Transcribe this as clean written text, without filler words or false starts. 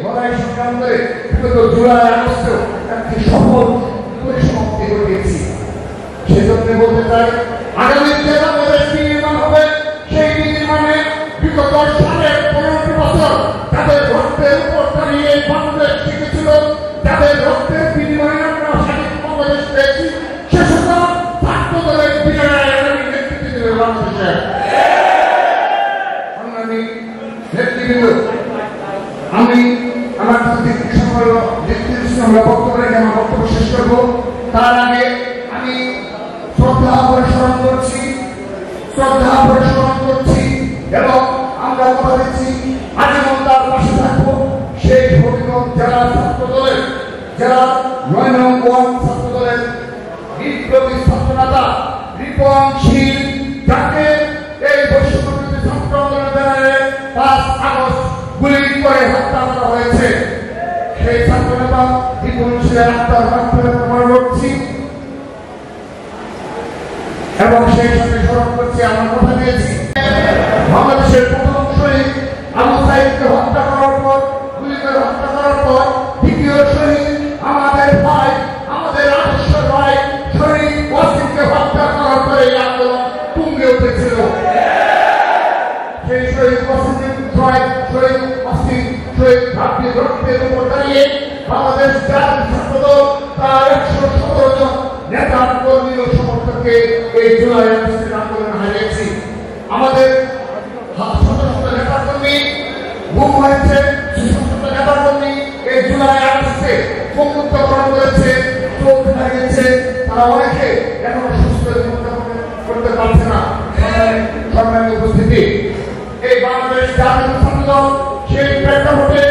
লড়াই সংগ্রামে বিগত জুলাই আগস্টে একটি সফল পরিসমাপ্তি ঘটিয়েছি। সেজন্য বলতে চাই, আগামী যে বাংলাদেশ নির্মাণ হবে সেই নির্মাণে বিগত সাড়ে 15টি বছর তাদের রক্তের উপর দাঁড়িয়ে বাংলাদেশ শিখেছিল, তাদের রক্তের বিনিময়ে আমরা স্বাধীন বাংলাদেশ পেয়েছি। সে সকল ছাত্র দলের বিজয় আগামী নেতৃত্ব দেবে বাংলাদেশের নেতৃবৃন্দ। আমি আমার সকল নেতৃত্ব আমরা বক্তব্য রেখে আমার বক্তব্য শেষ করব। তার আগে আমি শ্রদ্ধা করে স্মরণ করছি এবং আমরা কথা দিচ্ছি আজীবন তার পাশে থাকবো। সেই হবিগঞ্জ জেলা ছাত্র দলের, যারা 9 নং ওয়ার্ড ছাত্র দলের বিপ্লবী ছাত্রনেতা রিপন শীল, যাকে এই বৈষম্যবিরোধী ছাত্র আন্দোলনের 5 আগস্ট গুলি করে হত্যা করা হয়েছে, সেই ছাত্রনেতা রিপন শীলের আত্মার মাধ্যমে প্রমাণ করছি এবং সেই সাথে স্মরণ করছি। আমার কথা দিয়েছি বাংলাদেশের প্রথম শহীদ আবু সাইদকে হত্যা করার পর, গুলি করে হত্যা করার পর দ্বিতীয় শহীদ আমাদের ভাই, আমাদের আদর্শ ভাই শহীদ ওয়াসিমকে হত্যা করার পরে এই আন্দোলন তুঙ্গে উঠেছিল। সেই শহীদ ওয়াসিমের শহীদ ওয়াসিম শহীদ ভাবি রক্তের উপর দাঁড়িয়ে বাংলাদেশ জাতীয় ছাত্রদল তার 117 জন নেতা কর্মী ও সমর্থককে এই জুলাই আগস্টের আন্দোলন হারিয়েছি। আমাদের শত শত নেতা কর্মী গুম হয়েছে, শত নেতা কর্মী এই জুলাই আগস্টে মুক্তকরণ করেছে, চোখ হারিয়েছে, তারা অনেকে এখনো সুস্থ করতে পারছে না। সম্মানিত উপস্থিতি, এই বাংলাদেশ জাতীয় ছাত্রদল সেই প্রেক্ষাপটে